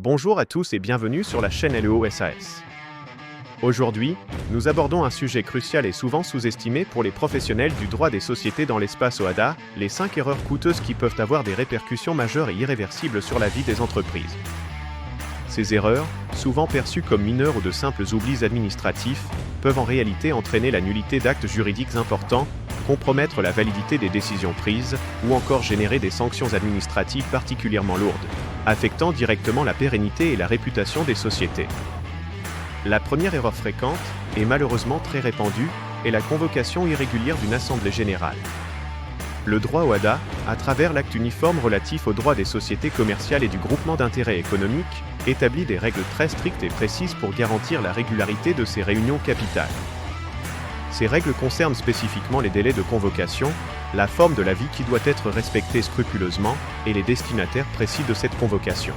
Bonjour à tous et bienvenue sur la chaîne LEO SAS. Aujourd'hui, nous abordons un sujet crucial et souvent sous-estimé pour les professionnels du droit des sociétés dans l'espace OHADA, les 5 erreurs coûteuses qui peuvent avoir des répercussions majeures et irréversibles sur la vie des entreprises. Ces erreurs, souvent perçues comme mineures ou de simples oublis administratifs, peuvent en réalité entraîner la nullité d'actes juridiques importants, compromettre la validité des décisions prises, ou encore générer des sanctions administratives particulièrement lourdes, affectant directement la pérennité et la réputation des sociétés. La première erreur fréquente, et malheureusement très répandue, est la convocation irrégulière d'une assemblée générale. Le droit OHADA, à travers l'acte uniforme relatif aux droits des sociétés commerciales et du groupement d'intérêt économique, établit des règles très strictes et précises pour garantir la régularité de ces réunions capitales. Ces règles concernent spécifiquement les délais de convocation, la forme de l'avis qui doit être respectée scrupuleusement, et les destinataires précis de cette convocation.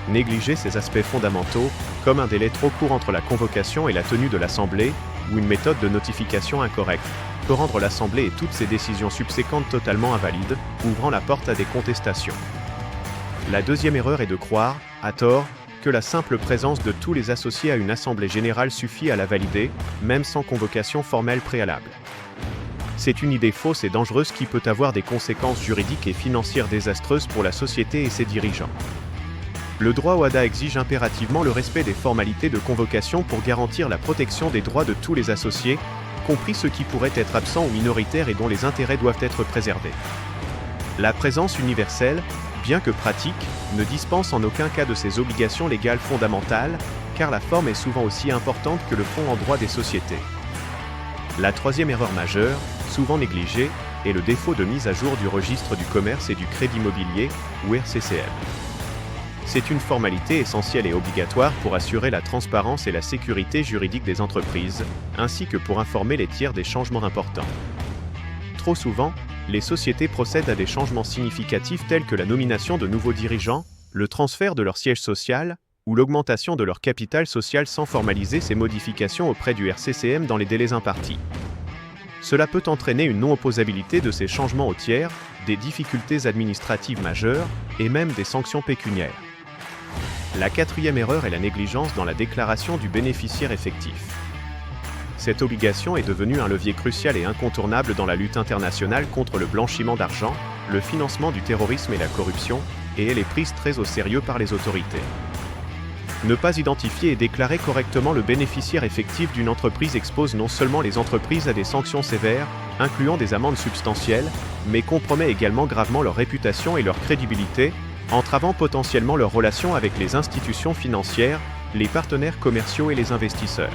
Négliger ces aspects fondamentaux, comme un délai trop court entre la convocation et la tenue de l'Assemblée, ou une méthode de notification incorrecte, peut rendre l'Assemblée et toutes ses décisions subséquentes totalement invalides, ouvrant la porte à des contestations. La deuxième erreur est de croire, à tort, que la simple présence de tous les associés à une assemblée générale suffit à la valider, même sans convocation formelle préalable. C'est une idée fausse et dangereuse qui peut avoir des conséquences juridiques et financières désastreuses pour la société et ses dirigeants. Le droit OHADA exige impérativement le respect des formalités de convocation pour garantir la protection des droits de tous les associés, compris ceux qui pourraient être absents ou minoritaires et dont les intérêts doivent être préservés. La présence universelle, bien que pratique, ne dispense en aucun cas de ses obligations légales fondamentales, car la forme est souvent aussi importante que le fond en droit des sociétés. La troisième erreur majeure, souvent négligée, est le défaut de mise à jour du registre du commerce et du crédit immobilier, ou RCCM. C'est une formalité essentielle et obligatoire pour assurer la transparence et la sécurité juridique des entreprises, ainsi que pour informer les tiers des changements importants. Trop souvent, les sociétés procèdent à des changements significatifs tels que la nomination de nouveaux dirigeants, le transfert de leur siège social, ou l'augmentation de leur capital social sans formaliser ces modifications auprès du RCCM dans les délais impartis. Cela peut entraîner une non-opposabilité de ces changements aux tiers, des difficultés administratives majeures, et même des sanctions pécuniaires. La quatrième erreur est la négligence dans la déclaration du bénéficiaire effectif. Cette obligation est devenue un levier crucial et incontournable dans la lutte internationale contre le blanchiment d'argent, le financement du terrorisme et la corruption, et elle est prise très au sérieux par les autorités. Ne pas identifier et déclarer correctement le bénéficiaire effectif d'une entreprise expose non seulement les entreprises à des sanctions sévères, incluant des amendes substantielles, mais compromet également gravement leur réputation et leur crédibilité, entravant potentiellement leurs relations avec les institutions financières, les partenaires commerciaux et les investisseurs.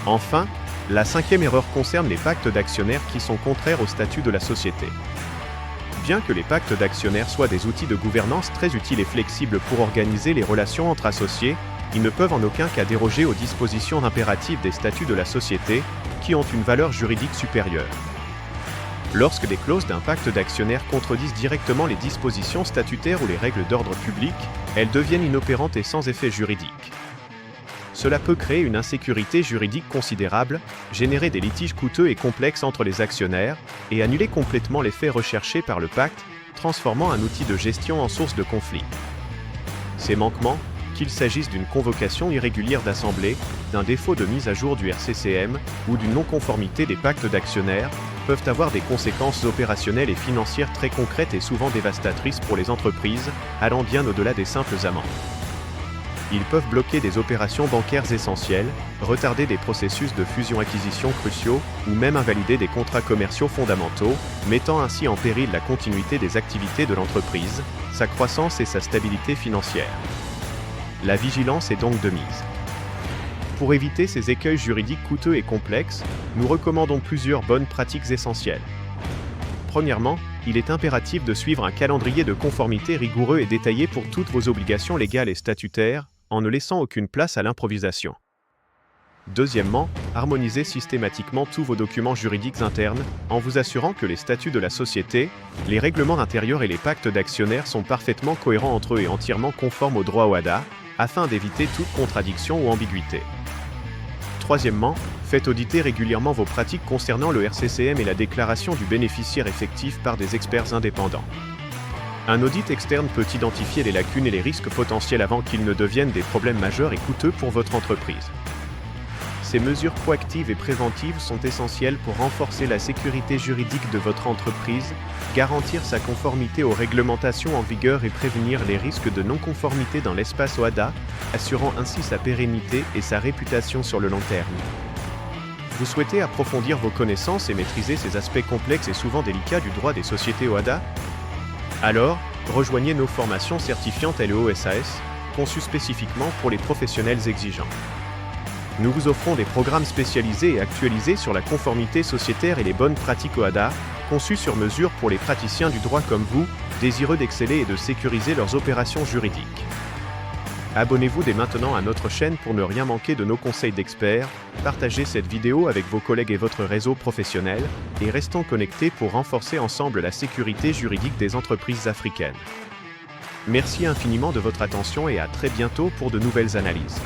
Enfin, la cinquième erreur concerne les pactes d'actionnaires qui sont contraires au statut de la société. Bien que les pactes d'actionnaires soient des outils de gouvernance très utiles et flexibles pour organiser les relations entre associés, ils ne peuvent en aucun cas déroger aux dispositions impératives des statuts de la société, qui ont une valeur juridique supérieure. Lorsque des clauses d'un pacte d'actionnaires contredisent directement les dispositions statutaires ou les règles d'ordre public, elles deviennent inopérantes et sans effet juridique. Cela peut créer une insécurité juridique considérable, générer des litiges coûteux et complexes entre les actionnaires, et annuler complètement l'effet recherché par le pacte, transformant un outil de gestion en source de conflit. Ces manquements, qu'il s'agisse d'une convocation irrégulière d'assemblée, d'un défaut de mise à jour du RCCM, ou d'une non-conformité des pactes d'actionnaires, peuvent avoir des conséquences opérationnelles et financières très concrètes et souvent dévastatrices pour les entreprises, allant bien au-delà des simples amendes. Ils peuvent bloquer des opérations bancaires essentielles, retarder des processus de fusion-acquisition cruciaux, ou même invalider des contrats commerciaux fondamentaux, mettant ainsi en péril la continuité des activités de l'entreprise, sa croissance et sa stabilité financière. La vigilance est donc de mise. Pour éviter ces écueils juridiques coûteux et complexes, nous recommandons plusieurs bonnes pratiques essentielles. Premièrement, il est impératif de suivre un calendrier de conformité rigoureux et détaillé pour toutes vos obligations légales et statutaires, en ne laissant aucune place à l'improvisation. Deuxièmement, harmonisez systématiquement tous vos documents juridiques internes, en vous assurant que les statuts de la société, les règlements intérieurs et les pactes d'actionnaires sont parfaitement cohérents entre eux et entièrement conformes au droit OHADA, afin d'éviter toute contradiction ou ambiguïté. Troisièmement, faites auditer régulièrement vos pratiques concernant le RCCM et la déclaration du bénéficiaire effectif par des experts indépendants. Un audit externe peut identifier les lacunes et les risques potentiels avant qu'ils ne deviennent des problèmes majeurs et coûteux pour votre entreprise. Ces mesures proactives et préventives sont essentielles pour renforcer la sécurité juridique de votre entreprise, garantir sa conformité aux réglementations en vigueur et prévenir les risques de non-conformité dans l'espace OHADA, assurant ainsi sa pérennité et sa réputation sur le long terme. Vous souhaitez approfondir vos connaissances et maîtriser ces aspects complexes et souvent délicats du droit des sociétés OHADA? Alors, rejoignez nos formations certifiantes LEO-SAS, conçues spécifiquement pour les professionnels exigeants. Nous vous offrons des programmes spécialisés et actualisés sur la conformité sociétaire et les bonnes pratiques OHADA, conçus sur mesure pour les praticiens du droit comme vous, désireux d'exceller et de sécuriser leurs opérations juridiques. Abonnez-vous dès maintenant à notre chaîne pour ne rien manquer de nos conseils d'experts, partagez cette vidéo avec vos collègues et votre réseau professionnel, et restons connectés pour renforcer ensemble la sécurité juridique des entreprises africaines. Merci infiniment de votre attention et à très bientôt pour de nouvelles analyses.